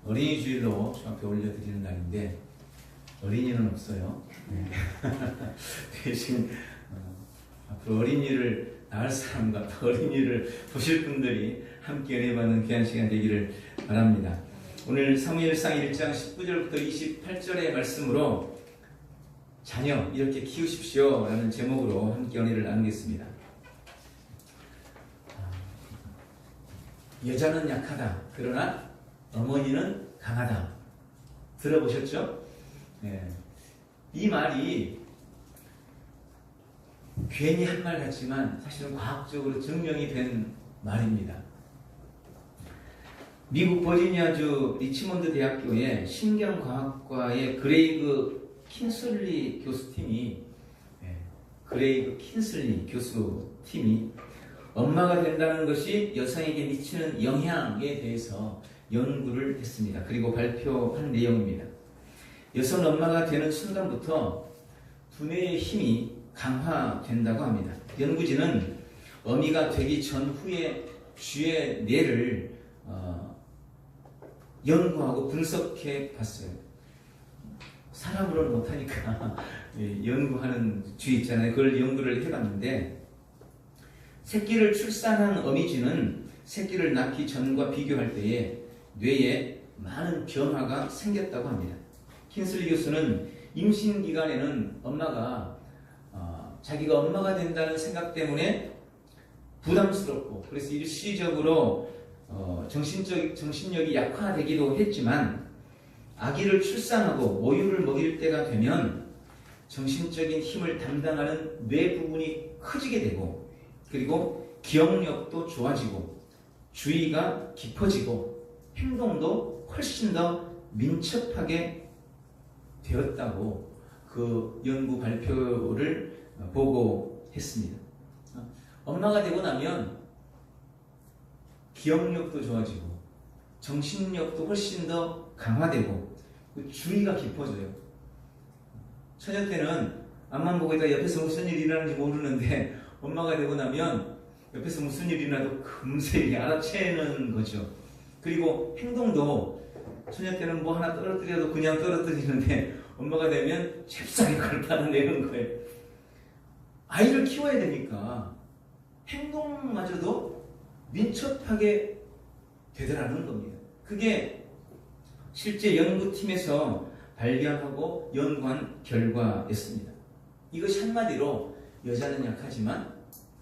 어린이 주일로 주 앞에 올려드리는 날인데 어린이는 없어요. 네. 대신 앞으로 어린이를 낳을 사람과 어린이를 보실 분들이 함께 은혜 받는 귀한 시간 되기를 바랍니다. 오늘 사무엘상 1장 19절부터 28절의 말씀으로 자녀 이렇게 키우십시오 라는 제목으로 함께 은혜를 나누겠습니다. 여자는 약하다. 그러나 어머니는 강하다. 들어보셨죠? 네. 이 말이 괜히 한 말 같지만 사실은 과학적으로 증명이 된 말입니다. 미국 버지니아주 리치몬드 대학교의 신경과학과의 그레이그 킨슬리 교수팀이 엄마가 된다는 것이 여성에게 미치는 영향에 대해서 연구를 했습니다. 그리고 발표한 내용입니다. 여성 엄마가 되는 순간부터 두뇌의 힘이 강화된다고 합니다. 연구진은 어미가 되기 전후의 쥐의 뇌를 연구하고 분석해 봤어요. 사람으로는 못하니까 연구하는 쥐 있잖아요. 그걸 연구를 해봤는데 새끼를 출산한 어미쥐는 새끼를 낳기 전과 비교할 때에 뇌에 많은 변화가 생겼다고 합니다. 킨슬리 교수는 임신 기간에는 엄마가 자기가 엄마가 된다는 생각 때문에 부담스럽고 그래서 일시적으로 정신력이 약화되기도 했지만 아기를 출산하고 모유를 먹일 때가 되면 정신적인 힘을 담당하는 뇌 부분이 커지게 되고 그리고 기억력도 좋아지고 주의가 깊어지고 행동도 훨씬 더 민첩하게 되었다고 그 연구 발표를 보고했습니다. 엄마가 되고 나면 기억력도 좋아지고 정신력도 훨씬 더 강화되고 주의가 깊어져요. 처녀 때는 앞만 보고 있다가 옆에서 무슨 일이 일어나는지 모르는데 엄마가 되고 나면 옆에서 무슨 일이 일어나도 금세 알아채는 거죠. 그리고 행동도 처녀 때는 뭐 하나 떨어뜨려도 그냥 떨어뜨리는데 엄마가 되면 잽싸게 그걸 받아내는 거예요. 아이를 키워야 되니까 행동마저도 민첩하게 되더라는 겁니다. 그게 실제 연구팀에서 발견하고 연구한 결과였습니다. 이것이 한마디로 여자는 약하지만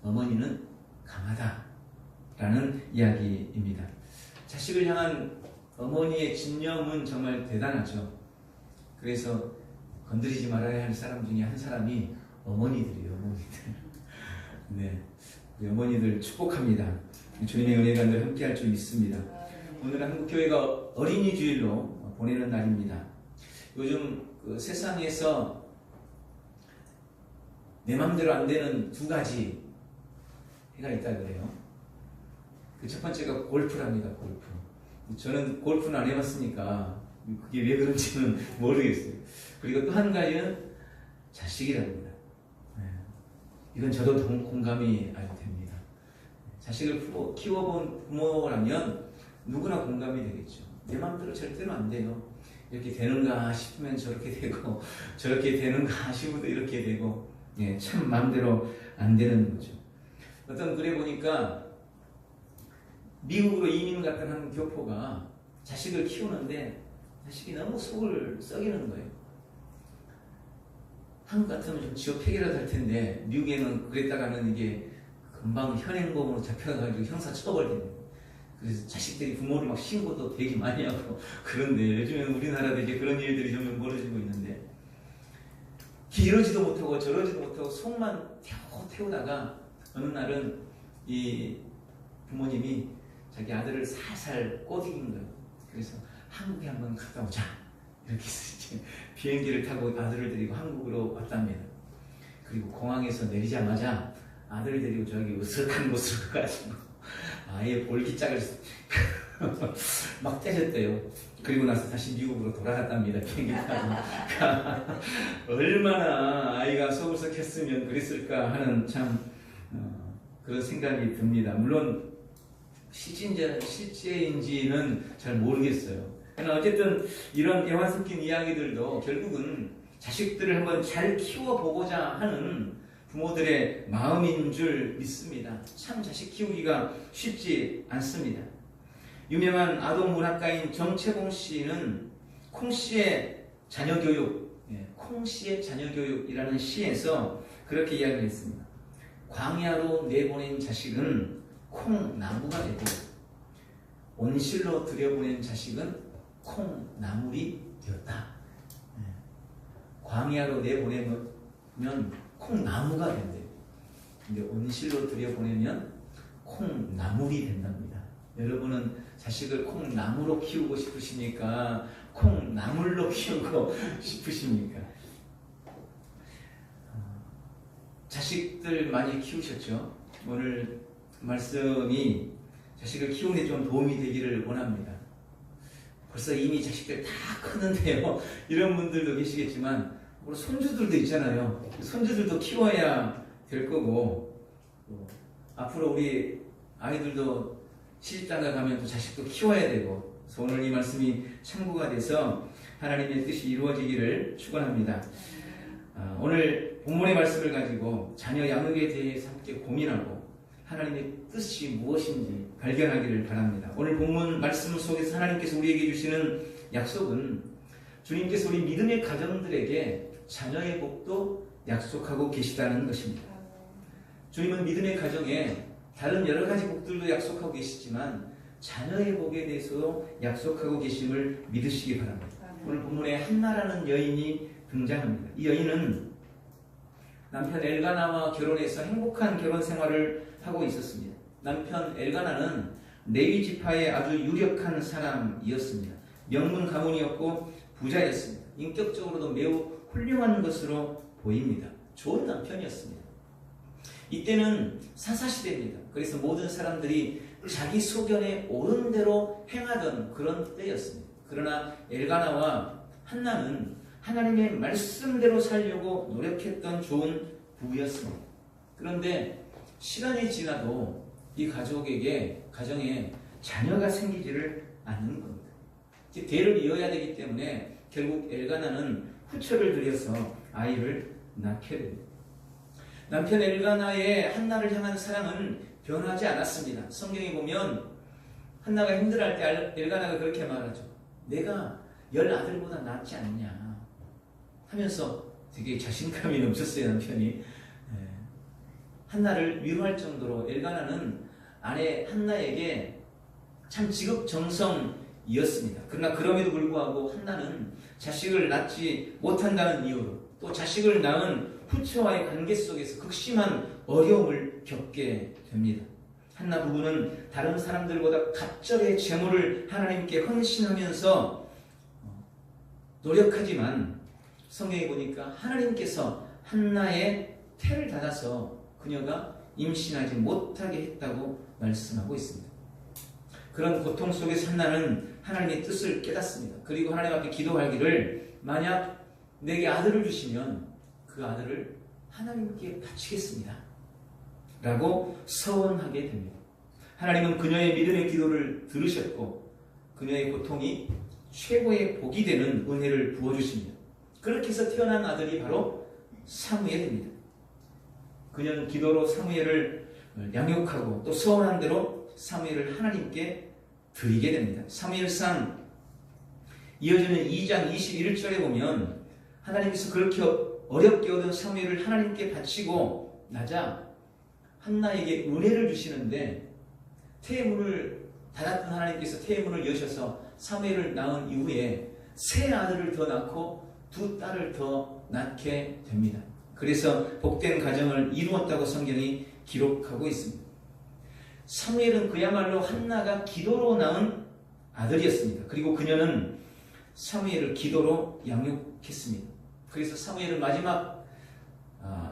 어머니는 강하다라는 이야기입니다. 자식을 향한 어머니의 집념은 정말 대단하죠. 그래서 건드리지 말아야 할 사람 중에 한 사람이 어머니들이에요. 네, 우리 어머니들 축복합니다. 주님의 은혜가 늘 함께할 줄 믿습니다. 오늘은 한국교회가 어린이 주일로 보내는 날입니다. 요즘 그 세상에서 내 맘대로 안 되는 두 가지 해가 있다 그래요. 그 첫 번째가 골프랍니다. 골프. 저는 골프는 안 해봤으니까 그게 왜 그런지는 모르겠어요. 그리고 또 한 가지는 자식이랍니다. 이건 저도 공감이 아주 됩니다. 자식을 키워본 부모라면 누구나 공감이 되겠죠. 내 마음대로 절대로 안 돼요. 이렇게 되는가 싶으면 저렇게 되고 저렇게 되는가 싶어도 이렇게 되고 참 마음대로 안 되는 거죠. 어떤 글에 보니까 미국으로 이민 갔던 한 교포가 자식을 키우는데 자식이 너무 속을 썩이는 거예요. 한국 같으면 좀 지역 폐기라도 할 텐데 미국에는 그랬다가는 이게 금방 현행범으로 잡혀가지고 형사처벌되는 거예요. 그래서 자식들이 부모를 막 신고도 되게 많이 하고 그런데 요즘엔 우리나라도 이제 그런 일들이 점점 벌어지고 있는데 이러지도 못하고 저러지도 못하고 속만 태우다가 어느 날은 이 부모님이 자기 아들을 살살 꼬드긴 거예요. 그래서 한국에 한번 갔다 오자 이렇게 해서 비행기를 타고 아들을 데리고 한국으로 왔답니다. 그리고 공항에서 내리자마자 아들을 데리고 저기 으슥한 곳으로 가가지고 아예 볼기짝을 막 때렸대요. 그리고 나서 다시 미국으로 돌아갔답니다. 비행기 타고. 얼마나 아이가 속을 썩혔으면 그랬을까 하는 참 그런 생각이 듭니다. 물론 실제인지는 잘 모르겠어요. 어쨌든 이런 대화 섞인 이야기들도 결국은 자식들을 한번 잘 키워보고자 하는 부모들의 마음인 줄 믿습니다. 참 자식 키우기가 쉽지 않습니다. 유명한 아동 문학가인 정채봉 씨는 콩씨의 자녀교육, 콩씨의 자녀교육이라는 시에서 그렇게 이야기를 했습니다. 광야로 내보낸 자식은 콩나무가 되고 온실로 들여보낸 자식은 콩나물이 되었다. 광야로 내보내면 콩나무가 된대요. 근데 온실로 들여보내면 콩나물이 된답니다. 여러분은 자식을 콩나무로 키우고 싶으십니까? 콩나물로 키우고 싶으십니까? 자식들 많이 키우셨죠? 오늘 말씀이 자식을 키우는 데 좀 도움이 되기를 원합니다. 벌써 이미 자식들 다 크는데요. 이런 분들도 계시겠지만 우리 손주들도 있잖아요. 손주들도 키워야 될 거고 앞으로 우리 아이들도 시집장가 가면 또 자식도 키워야 되고 그래서 오늘 이 말씀이 참고가 돼서 하나님의 뜻이 이루어지기를 축원합니다. 오늘 본문의 말씀을 가지고 자녀 양육에 대해서 함께 고민하고 하나님의 뜻이 무엇인지 발견하기를 바랍니다. 오늘 본문 말씀 속에서 하나님께서 우리에게 주시는 약속은 주님께서 우리 믿음의 가정들에게 자녀의 복도 약속하고 계시다는 것입니다. 주님은 믿음의 가정에 다른 여러 가지 복들도 약속하고 계시지만 자녀의 복에 대해서도 약속하고 계심을 믿으시기 바랍니다. 오늘 본문에 한나라는 여인이 등장합니다. 이 여인은 남편 엘가나와 결혼해서 행복한 결혼 생활을 하고 있었습니다. 남편 엘가나는 레위 지파의 아주 유력한 사람이었습니다. 명문 가문이었고 부자였습니다. 인격적으로도 매우 훌륭한 것으로 보입니다. 좋은 남편이었습니다. 이때는 사사시대입니다. 그래서 모든 사람들이 자기 소견에 옳은 대로 행하던 그런 때였습니다. 그러나 엘가나와 한나는 하나님의 말씀대로 살려고 노력했던 좋은 부부였습니다. 그런데 시간이 지나도 이 가정에 자녀가 생기지를 않는 겁니다. 대를 이어야 되기 때문에 결국 엘가나는 후처를 들여서 아이를 낳게 됩니다. 남편 엘가나의 한나를 향한 사랑은 변하지 않았습니다. 성경에 보면 한나가 힘들어할 때 엘가나가 그렇게 말하죠. 내가 10아들보다 낫지 않냐 하면서 되게 자신감이 넘쳤어요. 남편이 한나를 위로할 정도로 엘가나는 아내 한나에게 참 지극정성이었습니다. 그러나 그럼에도 불구하고 한나는 자식을 낳지 못한다는 이유로 또 자식을 낳은 후처와의 관계 속에서 극심한 어려움을 겪게 됩니다. 한나 부부는 다른 사람들보다 갑절의 재물을 하나님께 헌신하면서 노력하지만 성경에 보니까 하나님께서 한나의 태를 닫아서 그녀가 임신하지 못하게 했다고 말씀하고 있습니다. 그런 고통 속에서 한나는 하나님의 뜻을 깨닫습니다. 그리고 하나님 앞에 기도하기를 만약 내게 아들을 주시면 그 아들을 하나님께 바치겠습니다. 라고 서원하게 됩니다. 하나님은 그녀의 믿음의 기도를 들으셨고 그녀의 고통이 최고의 복이 되는 은혜를 부어주십니다. 그렇게 해서 태어난 아들이 바로 사무엘입니다. 그녀는 기도로 사무엘을 양육하고 또 서원한 대로 사무엘을 하나님께 드리게 됩니다. 사무엘상 이어지는 2장 21절에 보면 하나님께서 그렇게 어렵게 얻은 사무엘을 하나님께 바치고 나자 한나에게 은혜를 주시는데 태의 문을 닫았던 하나님께서 태의 문을 여셔서 사무엘을 낳은 이후에 세 아들을 더 낳고 두 딸을 더 낳게 됩니다. 그래서 복된 가정을 이루었다고 성경이 기록하고 있습니다. 사무엘은 그야말로 한나가 기도로 낳은 아들이었습니다. 그리고 그녀는 사무엘을 기도로 양육했습니다. 그래서 사무엘은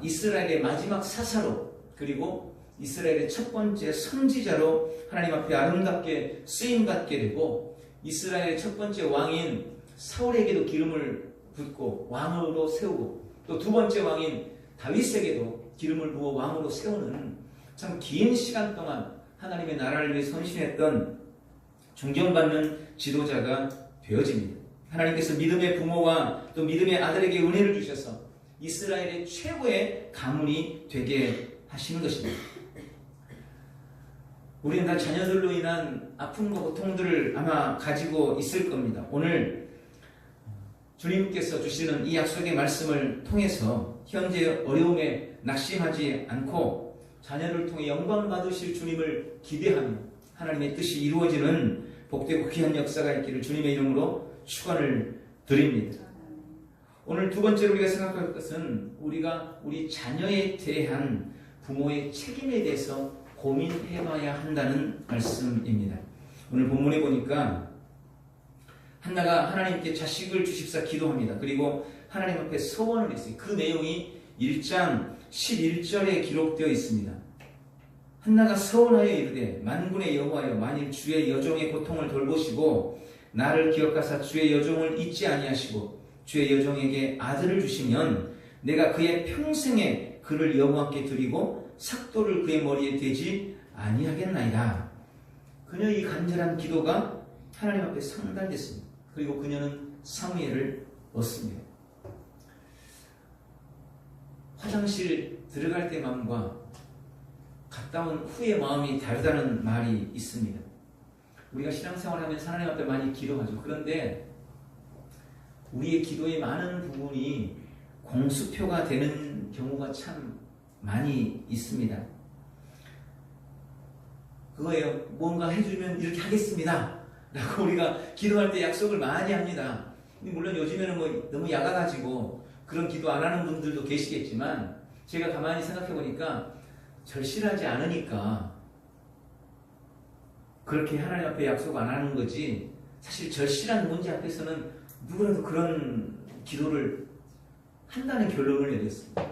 이스라엘의 마지막 사사로 그리고 이스라엘의 첫 번째 선지자로 하나님 앞에 아름답게 쓰임받게 되고 이스라엘의 첫 번째 왕인 사울에게도 기름을 붓고 왕으로 세우고 또 두 번째 왕인 다윗에게도 기름을 부어 왕으로 세우는 참 긴 시간 동안 하나님의 나라를 위해 헌신했던 존경받는 지도자가 되어집니다. 하나님께서 믿음의 부모와 또 믿음의 아들에게 은혜를 주셔서 이스라엘의 최고의 가문이 되게 하시는 것입니다. 우리는 다 자녀들로 인한 아픔과 고통들을 아마 가지고 있을 겁니다. 오늘 주님께서 주시는 이 약속의 말씀을 통해서 현재 어려움에 낙심하지 않고 자녀를 통해 영광 받으실 주님을 기대하며 하나님의 뜻이 이루어지는 복되고 귀한 역사가 있기를 주님의 이름으로 축원을 드립니다. 오늘 두 번째로 우리가 생각할 것은 우리가 우리 자녀에 대한 부모의 책임에 대해서 고민해봐야 한다는 말씀입니다. 오늘 본문에 보니까 한나가 하나님께 자식을 주십사 기도합니다. 그리고 하나님 앞에 서원을 했어요. 그 내용이 1장 11절에 기록되어 있습니다. 한나가 서원하여 이르되 만군의 여호와여 만일 주의 여종의 고통을 돌보시고 나를 기억하사 주의 여종을 잊지 아니하시고 주의 여종에게 아들을 주시면 내가 그의 평생에 그를 여호와께 드리고 삭도를 그의 머리에 대지 아니하겠나이다. 그녀의 이 간절한 기도가 하나님 앞에 상달됐습니다. 그리고 그녀는 사무엘을 얻습니다. 화장실 들어갈 때 마음과 갔다 온 후의 마음이 다르다는 말이 있습니다. 우리가 신앙생활하면 하나님 앞에 많이 기도하죠. 그런데 우리의 기도의 많은 부분이 공수표가 되는 경우가 참 많이 있습니다. 그거예요. 뭔가 해주면 이렇게 하겠습니다 라고 우리가 기도할 때 약속을 많이 합니다. 물론 요즘에는 뭐 너무 야가가지고 그런 기도 안 하는 분들도 계시겠지만 제가 가만히 생각해 보니까 절실하지 않으니까 그렇게 하나님 앞에 약속 안 하는 거지, 사실 절실한 문제 앞에서는 누구라도 그런 기도를 한다는 결론을 내렸습니다.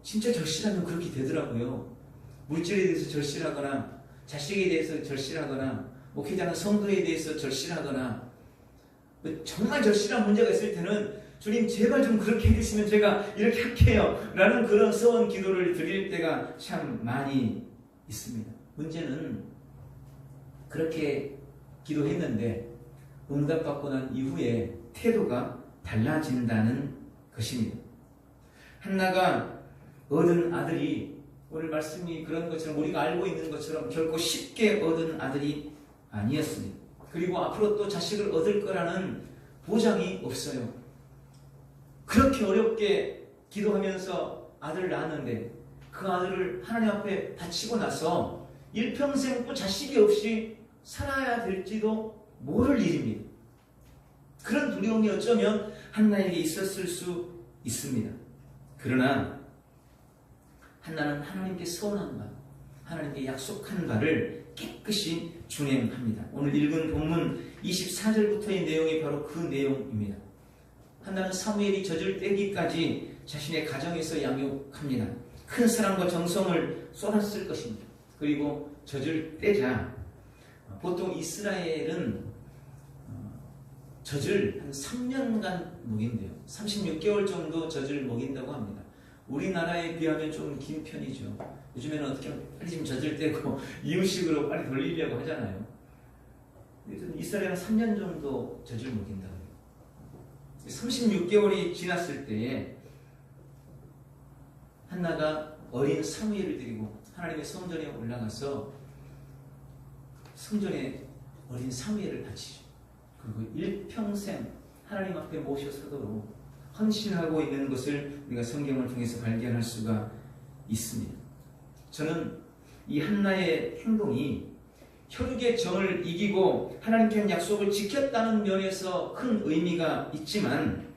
진짜 절실하면 그렇게 되더라고요. 물질에 대해서 절실하거나 자식에 대해서 절실하거나 목회자나 성도에 대해서 절실하거나 정말 절실한 문제가 있을 때는 주님 제발 좀 그렇게 해주시면 제가 이렇게 할게요 라는 그런 서원 기도를 드릴 때가 참 많이 있습니다. 문제는 그렇게 기도했는데 응답받고 난 이후에 태도가 달라진다는 것입니다. 한나가 얻은 아들이 오늘 말씀이 그런 것처럼 우리가 알고 있는 것처럼 결코 쉽게 얻은 아들이 아니었습니다. 그리고 앞으로 또 자식을 얻을 거라는 보장이 없어요. 그렇게 어렵게 기도하면서 아들을 낳았는데 그 아들을 하나님 앞에 바치고 나서 일평생 또 자식이 없이 살아야 될지도 모를 일입니다. 그런 두려움이 어쩌면 한나에게 있었을 수 있습니다. 그러나 한나는 하나님께 서원한 바, 하나님께 약속한 바를 깨끗이 준행합니다. 오늘 읽은 본문 24절부터의 내용이 바로 그 내용입니다. 한나는 사무엘이 젖을 떼기까지 자신의 가정에서 양육합니다. 큰 사랑과 정성을 쏟았을 것입니다. 그리고 젖을 떼자, 보통 이스라엘은 젖을 한 3년간 먹인대요. 36개월 정도 젖을 먹인다고 합니다. 우리나라에 비하면 좀 긴 편이죠. 요즘에는 어떻게 빨리 좀 젖을 떼고 이유식으로 빨리 돌리려고 하잖아요. 이스라엘은 3년 정도 젖을 먹인다고 해요. 36개월이 지났을 때에 한나가 어린 사무엘을 데리고 하나님의 성전에 올라가서 성전에 어린 사무엘을 바치죠. 그리고 일평생 하나님 앞에 모셔서도록 헌신하고 있는 것을 우리가 성경을 통해서 발견할 수가 있습니다. 저는 이 한나의 행동이 혈육의 정을 이기고 하나님께 한 약속을 지켰다는 면에서 큰 의미가 있지만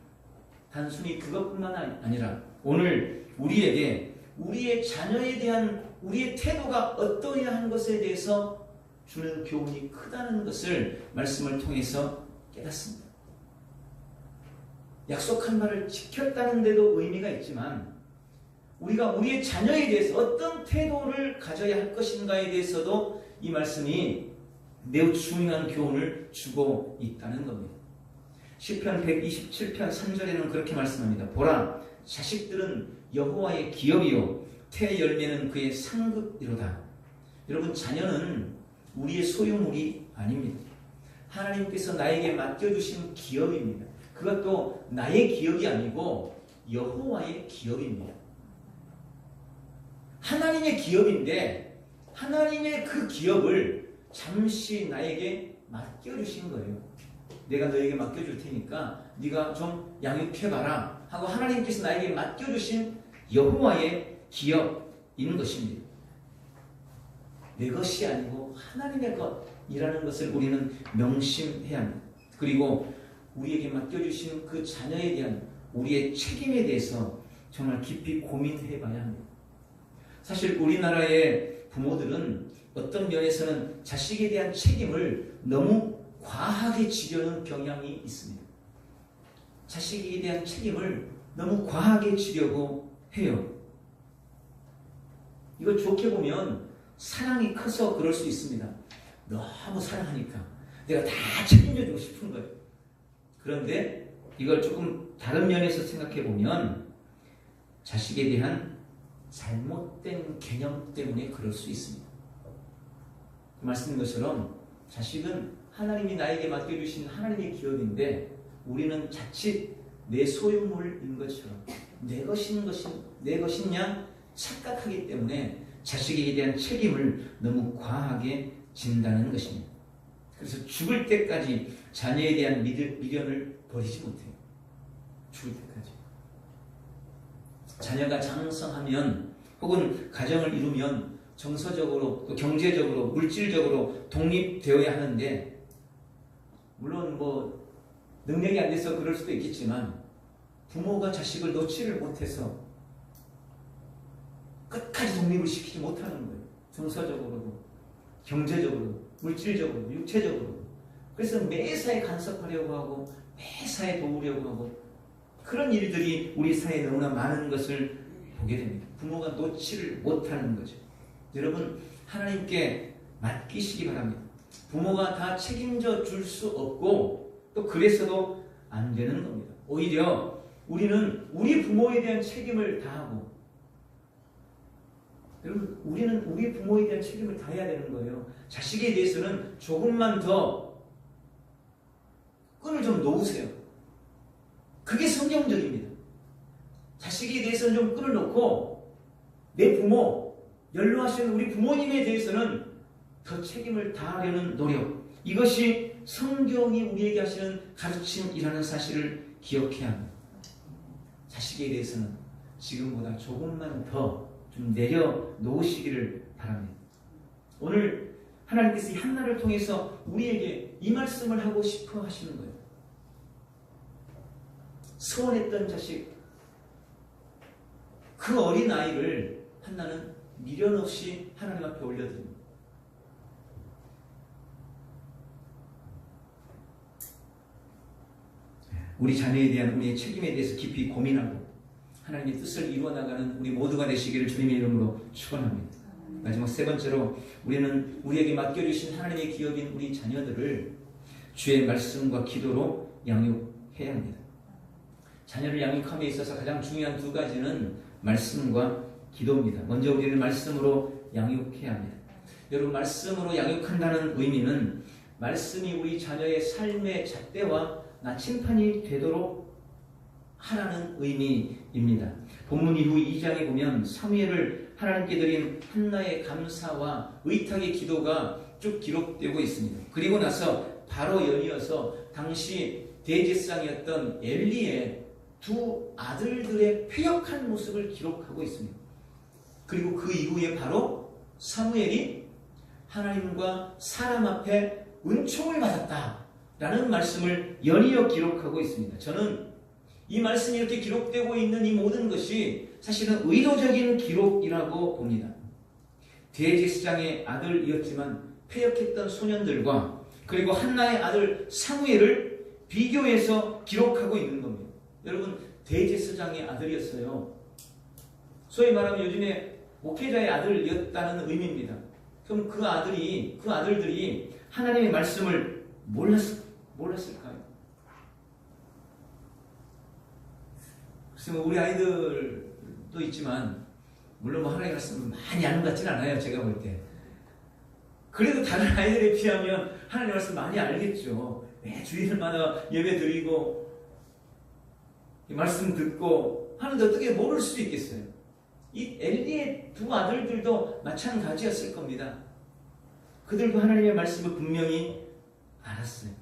단순히 그것뿐만 아니라 오늘 우리에게 우리의 자녀에 대한 우리의 태도가 어떠해야 하는 것에 대해서 주는 교훈이 크다는 것을 말씀을 통해서 깨닫습니다. 약속한 바를 지켰다는 데도 의미가 있지만 우리가 우리의 자녀에 대해서 어떤 태도를 가져야 할 것인가에 대해서도 이 말씀이 매우 중요한 교훈을 주고 있다는 겁니다. 시편 127편 3절에는 그렇게 말씀합니다. 보라, 자식들은 여호와의 기업이요 태 열매는 그의 상급이로다. 여러분, 자녀는 우리의 소유물이 아닙니다. 하나님께서 나에게 맡겨주신 기업입니다. 그것도 나의 기업이 아니고 여호와의 기업입니다. 하나님의 기업인데 하나님의 그 기업을 잠시 나에게 맡겨주신 거예요. 내가 너에게 맡겨줄 테니까 네가 좀 양육해봐라 하고 하나님께서 나에게 맡겨주신 여호와의 기업인 것입니다. 내 것이 아니고 하나님의 것이라는 것을 우리는 명심해야 합니다. 그리고 우리에게 맡겨주신 그 자녀에 대한 우리의 책임에 대해서 정말 깊이 고민해봐야 합니다. 사실 우리나라의 부모들은 어떤 면에서는 자식에 대한 책임을 너무 과하게 지려는 경향이 있습니다. 자식에 대한 책임을 너무 과하게 지려고 해요. 이걸 좋게 보면 사랑이 커서 그럴 수 있습니다. 너무 사랑하니까 내가 다 책임져주고 싶은 거예요. 그런데 이걸 조금 다른 면에서 생각해 보면 자식에 대한 잘못된 개념 때문에 그럴 수 있습니다. 말씀인 것처럼 자식은 하나님이 나에게 맡겨주신 하나님의 기업인데 우리는 자칫 내 소유물인 것처럼 내 것이냐 착각하기 때문에 자식에게 대한 책임을 너무 과하게 진다는 것입니다. 그래서 죽을 때까지 자녀에 대한 미련을 버리지 못해요. 죽을 때까지. 자녀가 장성하면 혹은 가정을 이루면 정서적으로 또 경제적으로 물질적으로 독립되어야 하는데 물론 능력이 안 돼서 그럴 수도 있겠지만 부모가 자식을 놓지를 못해서 끝까지 독립을 시키지 못하는 거예요. 정서적으로도 경제적으로 물질적으로 육체적으로. 그래서 매사에 간섭하려고 하고 매사에 도우려고 하고 그런 일들이 우리 사회에 너무나 많은 것을 보게 됩니다. 부모가 놓지를 못하는 거죠. 여러분 하나님께 맡기시기 바랍니다. 부모가 다 책임져 줄 수 없고 또 그래서도 안 되는 겁니다. 오히려 우리는 우리 부모에 대한 책임을 다하고 여러분 우리는 우리 부모에 대한 책임을 다해야 되는 거예요. 자식에 대해서는 조금만 더 끈을 좀 놓으세요. 그게 성경적입니다. 자식에 대해서는 좀 끈을 놓고 내 부모, 연로하신 우리 부모님에 대해서는 더 책임을 다하려는 노력, 이것이 성경이 우리에게 하시는 가르침이라는 사실을 기억해야 합니다. 자식에 대해서는 지금보다 조금만 더 좀 내려놓으시기를 바랍니다. 오늘 하나님께서 이 한나를 통해서 우리에게 이 말씀을 하고 싶어 하시는 거예요. 소원했던 자식, 그 어린 아이를 한나는 미련 없이 하나님 앞에 올려드립니다. 우리 자녀에 대한 우리의 책임에 대해서 깊이 고민하고 하나님의 뜻을 이루어나가는 우리 모두가 되시기를 주님의 이름으로 축원합니다. 마지막 세 번째로 우리는 우리에게 맡겨주신 하나님의 기업인 우리 자녀들을 주의 말씀과 기도로 양육해야 합니다. 자녀를 양육함에 있어서 가장 중요한 두 가지는 말씀과 기도입니다. 먼저 우리는 말씀으로 양육해야 합니다. 여러분 말씀으로 양육한다는 의미는 말씀이 우리 자녀의 삶의 잣대와 나침판이 되도록 하라는 의미입니다. 본문 이후 2장에 보면 사무엘을 하나님께 드린 한나의 감사와 의탁의 기도가 쭉 기록되고 있습니다. 그리고 나서 바로 연이어서 당시 대제사장이었던 엘리의 두 아들들의 패역한 모습을 기록하고 있습니다. 그리고 그 이후에 바로 사무엘이 하나님과 사람 앞에 은총을 받았다라는 말씀을 연이어 기록하고 있습니다. 저는 이 말씀이 이렇게 기록되고 있는 이 모든 것이 사실은 의도적인 기록이라고 봅니다. 대제사장의 아들이었지만 패역했던 소년들과 그리고 한나의 아들 사무엘을 비교해서 기록하고 있는 겁니다. 여러분 대제사장의 아들이었어요. 소위 말하면 요즘에 목회자의 아들이었다는 의미입니다. 그럼 그 아들들이 하나님의 말씀을 몰랐을까요? 그래서 우리 아이들도 있지만 물론 하나님의 말씀을 많이 아는 것 같지는 않아요. 제가 볼 때. 그래도 다른 아이들에 비하면 하나님의 말씀 많이 알겠죠. 매 주일마다 예배 드리고 말씀 듣고 하는데 어떻게 모를 수 있겠어요? 이 엘리의 두 아들들도 마찬가지였을 겁니다. 그들도 하나님의 말씀을 분명히 알았어요.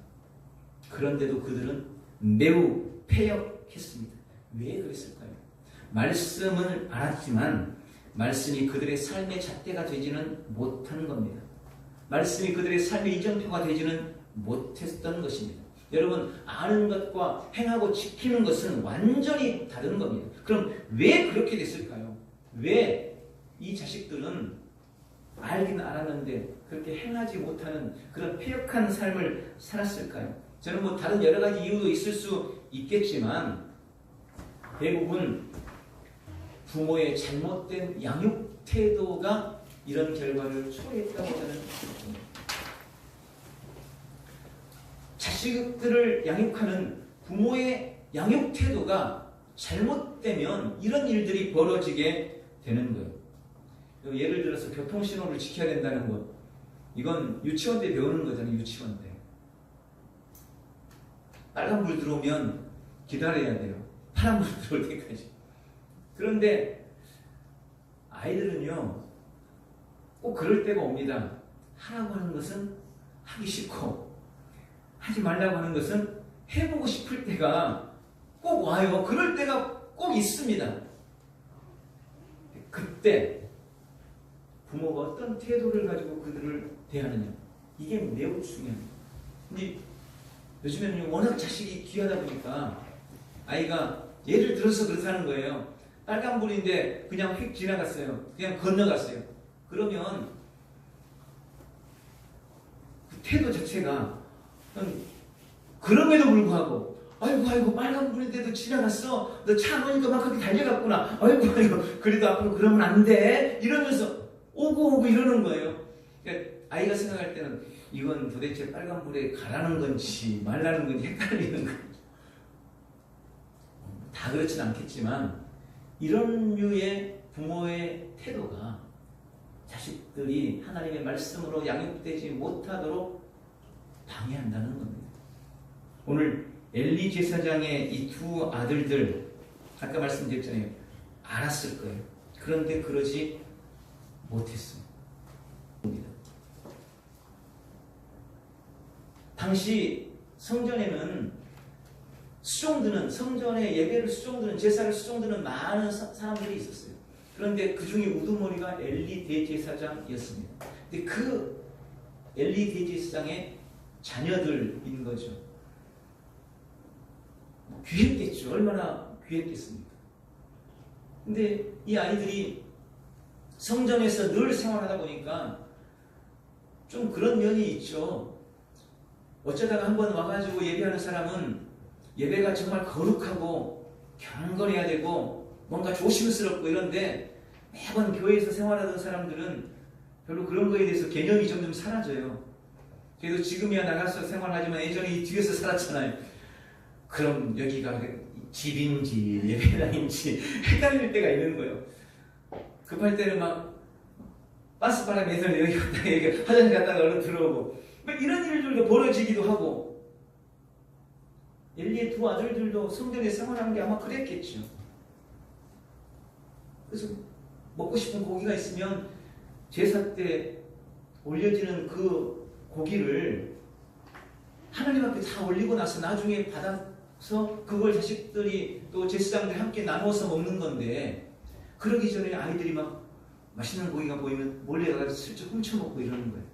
그런데도 그들은 매우 패역했습니다. 왜 그랬을까요? 말씀을 알았지만 말씀이 그들의 삶의 잣대가 되지는 못한 겁니다. 말씀이 그들의 삶의 이정표가 되지는 못했던 것입니다. 여러분, 아는 것과 행하고 지키는 것은 완전히 다른 겁니다. 그럼 왜 그렇게 됐을까요? 왜 이 자식들은 알긴 알았는데 그렇게 행하지 못하는 그런 패역한 삶을 살았을까요? 저는 뭐 다른 여러 가지 이유도 있을 수 있겠지만 대부분 부모의 잘못된 양육 태도가 이런 결과를 초래했다고 저는 생각합니다. 자식들을 양육하는 부모의 양육 태도가 잘못되면 이런 일들이 벌어지게 되는 거예요. 예를 들어서 교통신호를 지켜야 된다는 것, 이건 유치원 때 배우는 거잖아요. 유치원 때 빨간불 들어오면 기다려야 돼요. 파란불 들어올 때까지. 그런데 아이들은요 꼭 그럴 때가 옵니다. 하라고 하는 것은 하기 싫고 하지 말라고 하는 것은 해보고 싶을 때가 꼭 와요. 그럴 때가 꼭 있습니다. 그때 부모가 어떤 태도를 가지고 그들을 대하느냐, 이게 매우 중요합니다. 근데 요즘에는 워낙 자식이 귀하다 보니까 아이가 예를 들어서 그렇다는 거예요. 빨간불인데 그냥 휙 지나갔어요. 그냥 건너갔어요. 그러면 그 태도 자체가 그럼에도 불구하고 아이고 빨간불인데도 지나갔어. 너 차 안 오니까 막 그렇게 달려갔구나. 아이고 그래도 앞으로 그러면 안 돼. 이러면서 오고 이러는 거예요. 그러니까 아이가 생각할 때는 이건 도대체 빨간불에 가라는 건지 말라는 건지 헷갈리는 거죠. 다 그렇진 않겠지만 이런 류의 부모의 태도가 자식들이 하나님의 말씀으로 양육되지 못하도록 방해한다는 겁니다. 오늘 엘리 제사장의 이 두 아들들, 아까 말씀드렸잖아요. 알았을 거예요. 그런데 그러지 못했습니다. 당시 성전에는 성전의 예배를 수종드는, 제사를 수종드는 많은 사람들이 있었어요. 그런데 그 중에 우두머리가 엘리 대제사장이었습니다. 근데 그 엘리 대제사장의 자녀들인 거죠. 귀했겠죠. 얼마나 귀했겠습니까? 근데 이 아이들이 성전에서 늘 생활하다 보니까 좀 그런 면이 있죠. 어쩌다가 한번 와가지고 예배하는 사람은 예배가 정말 거룩하고 경건해야 되고 뭔가 조심스럽고 이런데 매번 교회에서 생활하던 사람들은 별로 그런 거에 대해서 개념이 점점 사라져요. 그래도 지금이야 나가서 생활하지만 예전에 이 뒤에서 살았잖아요. 그럼 여기가 집인지 예배당인지 헷갈릴 때가 있는 거예요. 급할 때는 막 가스바람에서 여기 갔다가 여기 화장실 갔다가 얼른 들어오고 이런 일들도 벌어지기도 하고, 엘리의 두 아들들도 성전에 생활하는 게 아마 그랬겠죠. 그래서 먹고 싶은 고기가 있으면 제사 때 올려지는 그 고기를 하나님 앞에 다 올리고 나서 나중에 받아서 그걸 자식들이 또 제사장들이 함께 나눠서 먹는 건데, 그러기 전에 아이들이 막 맛있는 고기가 보이면 몰래 가서 슬쩍 훔쳐먹고 이러는 거예요.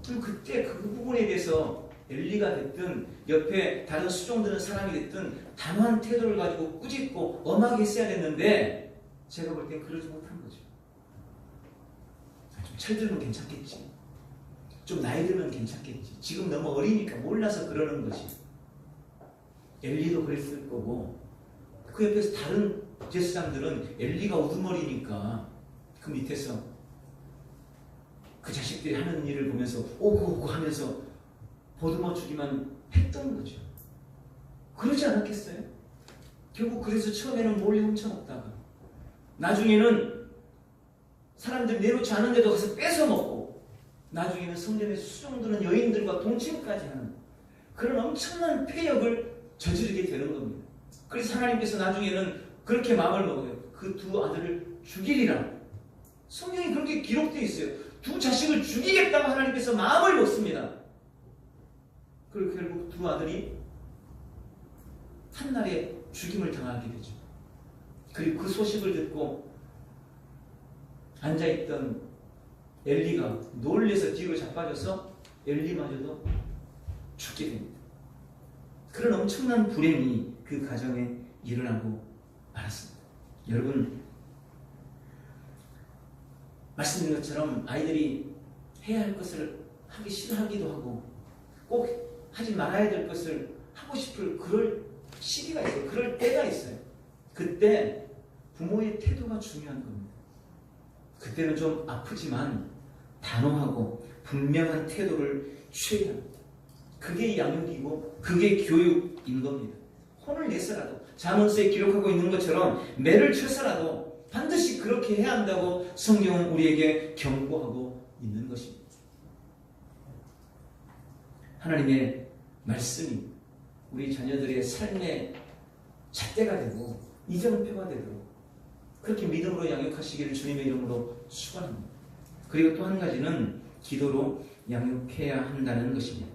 그럼 그때 그 부분에 대해서 엘리가 됐든 옆에 다른 수종드는 사람이 됐든 단호한 태도를 가지고 꾸짖고 엄하게 했어야 됐는데, 제가 볼 땐 그러지 못한 거죠. 좀 철들면 괜찮겠지, 좀 나이 들면 괜찮겠지, 지금 너무 어리니까 몰라서 그러는 거지. 엘리도 그랬을 거고, 그 옆에서 다른 제사장들은 엘리가 우두머리니까 그 밑에서 그 자식들이 하는 일을 보면서 오고 하면서 보듬어 주기만 했던 거죠. 그러지 않았겠어요? 결국 그래서 처음에는 몰래 훔쳐먹다가 나중에는 사람들 내놓지 않은데도 가서 뺏어 먹고 나중에는 성전의 수종드는 여인들과 동침까지 하는 그런 엄청난 폐역을 저지르게 되는 겁니다. 그래서 하나님께서 나중에는 그렇게 마음을 먹어요. 그 두 아들을 죽이리라. 성경이 그렇게 기록되어 있어요. 두 자식을 죽이겠다고 하나님께서 마음을 먹습니다. 그리고 결국 두 아들이 한날에 죽임을 당하게 되죠. 그리고 그 소식을 듣고 앉아있던 엘리가 놀래서 뒤로 자빠져서 엘리마저도 죽게 됩니다. 그런 엄청난 불행이 그 가정에 일어나고 말았습니다. 여러분, 말씀드린 것처럼 아이들이 해야 할 것을 하기 싫어하기도 하고 꼭 하지 말아야 될 것을 하고 싶을 그럴 시기가 있어요. 그럴 때가 있어요. 그때 부모의 태도가 중요한 겁니다. 그때는 좀 아프지만 단호하고 분명한 태도를 취해야 합니다. 그게 양육이고 그게 교육인 겁니다. 혼을 내서라도 잠언서에 기록하고 있는 것처럼 매를 쳐서라도 반드시 그렇게 해야 한다고 성경은 우리에게 경고하고 있는 것입니다. 하나님의 말씀이 우리 자녀들의 삶의 잣대가 되고 이정표가 되도록 그렇게 믿음으로 양육하시기를 주님의 이름으로 축원합니다. 그리고 또 한 가지는 기도로 양육해야 한다는 것입니다.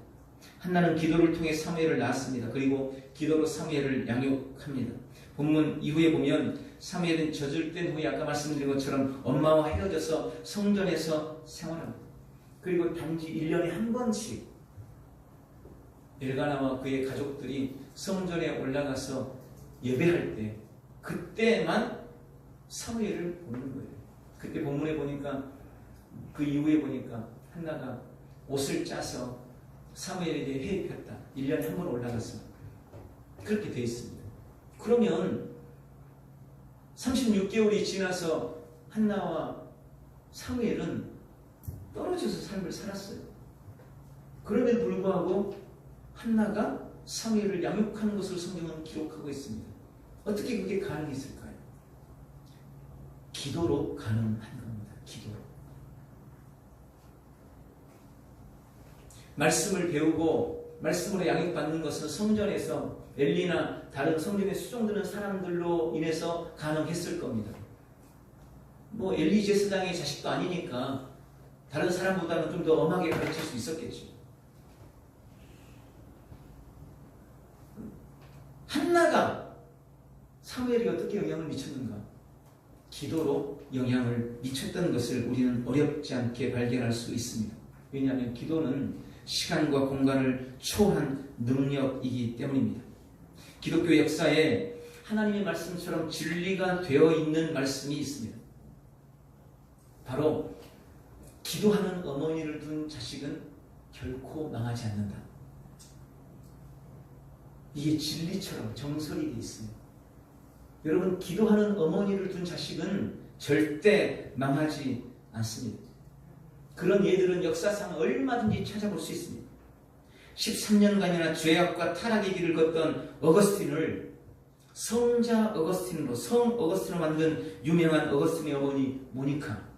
한나는 기도를 통해 사무엘을 낳았습니다. 그리고 기도로 사무엘을 양육합니다. 본문 이후에 보면 사무엘은 젖을 후에 아까 말씀드린 것처럼 엄마와 헤어져서 성전에서 생활합니다. 그리고 단지 1년에 한 번씩 엘가나와 그의 가족들이 성전에 올라가서 예배할 때 그때만 사무엘을 보는 거예요. 그때 본문에 보니까 그 이후에 보니까 한나가 옷을 짜서 사무엘에게 회입했다. 1년에 한 번 올라가서 그렇게 되어 있습니다. 그러면 36개월이 지나서 한나와 사무엘은 떨어져서 삶을 살았어요. 그럼에도 불구하고 한나가 사무엘을 양육하는 것을 성경은 기록하고 있습니다. 어떻게 그게 가능했을까요? 기도로 가능한 겁니다. 기도로. 말씀을 배우고 말씀으로 양육받는 것은 성전에서 엘리나 다른 성전에 수종드는 사람들로 인해서 가능했을 겁니다. 뭐 엘리 제사장의 자식도 아니니까 다른 사람보다는 좀 더 엄하게 가르칠 수 있었겠죠. 한나가 사무엘이 어떻게 영향을 미쳤는가? 기도로 영향을 미쳤다는 것을 우리는 어렵지 않게 발견할 수 있습니다. 왜냐하면 기도는 시간과 공간을 초월한 능력이기 때문입니다. 기독교 역사에 하나님의 말씀처럼 진리가 되어 있는 말씀이 있습니다. 바로 기도하는 어머니를 둔 자식은 결코 망하지 않는다. 이게 진리처럼 정설이 되어 있습니다. 여러분, 기도하는 어머니를 둔 자식은 절대 망하지 않습니다. 그런 예들은 역사상 얼마든지 찾아볼 수 있습니다. 13년간이나 죄악과 타락의 길을 걷던 어거스틴을 성자 어거스틴으로, 성 어거스틴으로 만든 유명한 어거스틴의 어머니 모니카,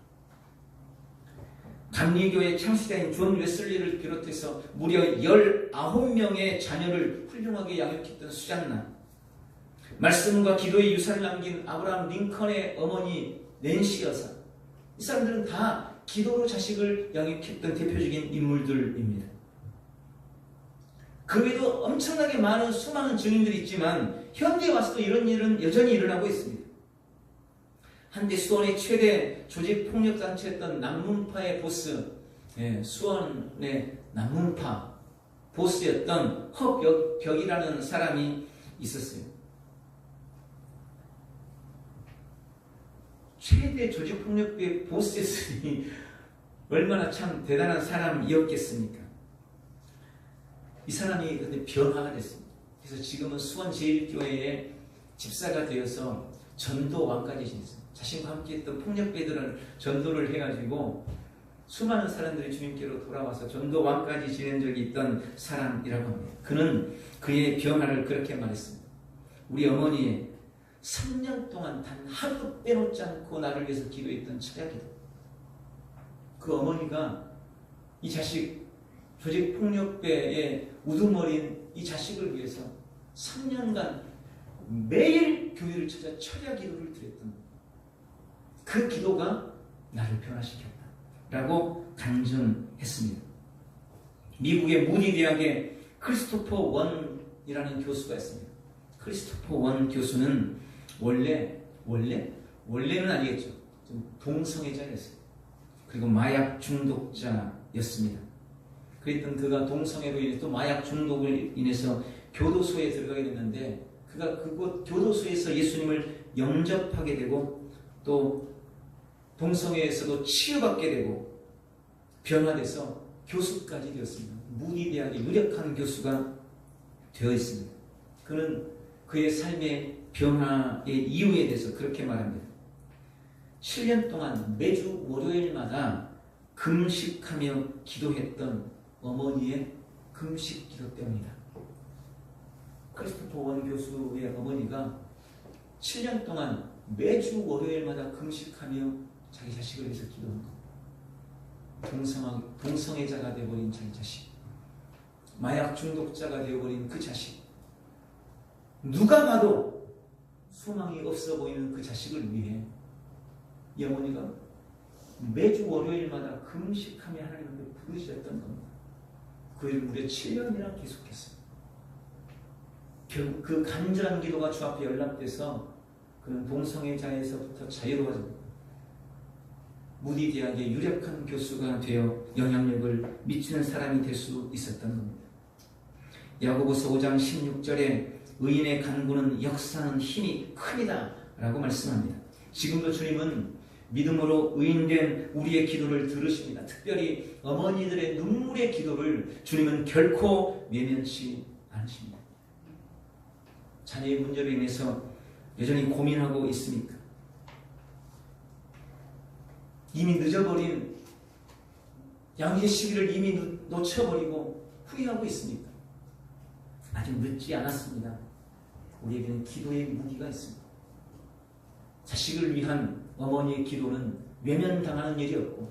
감리교의 창시자인 존 웨슬리를 비롯해서 무려 19명의 자녀를 훌륭하게 양육했던 수잔나, 말씀과 기도의 유산을 남긴 아브라함 링컨의 어머니 낸시 여사, 이 사람들은 다 기도로 자식을 양육했던 대표적인 인물들입니다. 그 외에도 엄청나게 많은 수많은 증인들이 있지만 현대에 와서도 이런 일은 여전히 일어나고 있습니다. 한때 수원의 최대 조직폭력단체였던 남문파의 보스, 수원의 남문파 보스였던 허벽이라는 사람이 있었어요. 최대 조직폭력배의 보스였으니 얼마나 참 대단한 사람이었겠습니까? 이 사람이 근데 변화가 됐습니다. 그래서 지금은 수원 제1교회의 집사가 되어서 전도왕까지 지냈습니다. 자신과 함께 했던 폭력배들을 전도를 해가지고 수많은 사람들이 주님께로 돌아와서 전도왕까지 지낸 적이 있던 사람이라고 합니다. 그는 그의 변화를 그렇게 말했습니다. 우리 어머니의 3년 동안 단 하루도 빼놓지 않고 나를 위해서 기도했던 철야기도. 그 어머니가 이 자식 조직폭력배의 우두머리인 이 자식을 위해서 3년간 매일 교회를 찾아 철야 기도를 드렸던 그 기도가 나를 변화시켰다 라고 간증했습니다. 미국의 무디 대학의 크리스토퍼 원이라는 교수가 있습니다. 크리스토퍼 원 교수는 원래는 아니겠죠. 좀 동성애자였어요. 그리고 마약 중독자였습니다. 그랬던 그가 동성애로 인해 또 마약 중독을 인해서 교도소에 들어가게 됐는데 그가 그곳 교도소에서 예수님을 영접하게 되고 또 동성애에서도 치유받게 되고 변화돼서 교수까지 되었습니다. 무디 대학의 유력한 교수가 되어 있습니다. 그는 그의 삶의 변화의 이유에 대해서 그렇게 말합니다. 7년 동안 매주 월요일마다 금식하며 기도했던 어머니의 금식 기도 때문이다. 크리스토퍼 원 교수의 어머니가 7년 동안 매주 월요일마다 금식하며 자기 자식을 위해서 기도한 것. 동성애자가 되어버린 자기 자식, 마약 중독자가 되어버린 그 자식, 누가 봐도 소망이 없어 보이는 그 자식을 위해 이 어머니가 매주 월요일마다 금식하며 하나님 앞에 부르짖었던 겁니다. 그 일을 무려 7년이나 계속했어요. 결국 그 간절한 기도가 주 앞에 연락돼서 그는 동성애자에서부터 자유로워집니다. 무디 대학의 유력한 교수가 되어 영향력을 미치는 사람이 될 수 있었던 겁니다. 야고보서 5장 16절에 의인의 간구는 역사하는 힘이 큽니다 라고 말씀합니다. 지금도 주님은 믿음으로 의인된 우리의 기도를 들으십니다. 특별히 어머니들의 눈물의 기도를 주님은 결코 외면치 않으십니다. 자녀의 문제로 인해서 여전히 고민하고 있습니까? 이미 늦어버린 양육의 시기를 이미 놓쳐버리고 후회하고 있습니까? 아직 늦지 않았습니다. 우리에게는 기도의 무기가 있습니다. 자식을 위한 어머니의 기도는 외면당하는 일이 없고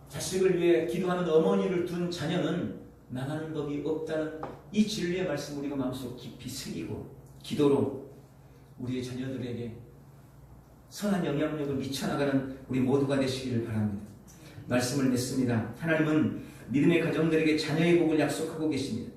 자식을 위해 기도하는 어머니를 둔 자녀는 망하는 법이 없다는 이 진리의 말씀 우리가 마음속 깊이 새기고 기도로 우리의 자녀들에게 선한 영향력을 미쳐나가는 우리 모두가 되시기를 바랍니다. 말씀을 맺습니다. 하나님은 믿음의 가정들에게 자녀의 복을 약속하고 계십니다.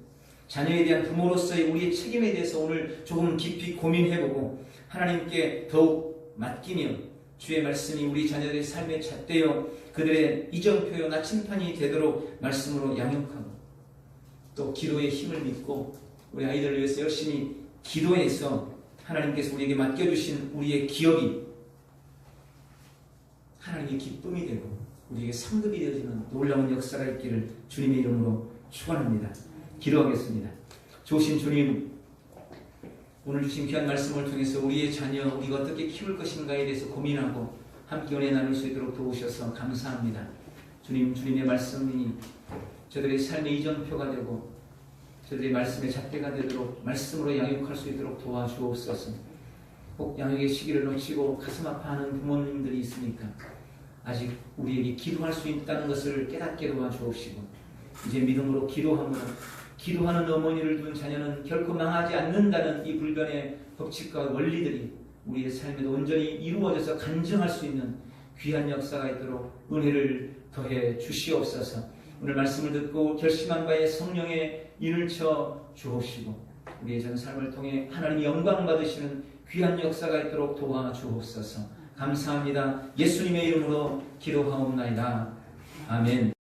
자녀에 대한 부모로서의 우리의 책임에 대해서 오늘 조금 깊이 고민해보고 하나님께 더욱 맡기며 주의 말씀이 우리 자녀들의 삶에 잣대어 그들의 이정표요 나침판이 되도록 말씀으로 양육하고 또 기도의 힘을 믿고 우리 아이들을 위해서 열심히 기도해서 하나님께서 우리에게 맡겨주신 우리의 기업이 하나님의 기쁨이 되고 우리에게 상급이 되어지는 놀라운 역사가 있기를 주님의 이름으로 축원합니다. 기도하겠습니다. 좋으신 주님, 오늘 주신 귀한 말씀을 통해서 우리의 자녀 우리가 어떻게 키울 것인가에 대해서 고민하고 함께 은혜 나눌 수 있도록 도우셔서 감사합니다. 주님, 주님의 말씀이 저들의 삶의 이정표가 되고 저들의 말씀의 잣대가 되도록 말씀으로 양육할 수 있도록 도와주옵소서. 꼭 양육의 시기를 놓치고 가슴 아파하는 부모님들이 있으니까 아직 우리에게 기도할 수 있다는 것을 깨닫게 도와주옵시고 이제 믿음으로 기도하는 어머니를 둔 자녀는 결코 망하지 않는다는 이 불변의 법칙과 원리들이 우리의 삶에도 온전히 이루어져서 간증할 수 있는 귀한 역사가 있도록 은혜를 더해 주시옵소서. 오늘 말씀을 듣고 결심한 바에 성령의 인을 쳐 주옵시고 우리의 전 삶을 통해 하나님이 영광 받으시는 귀한 역사가 있도록 도와주옵소서. 감사합니다. 예수님의 이름으로 기도하옵나이다. 아멘.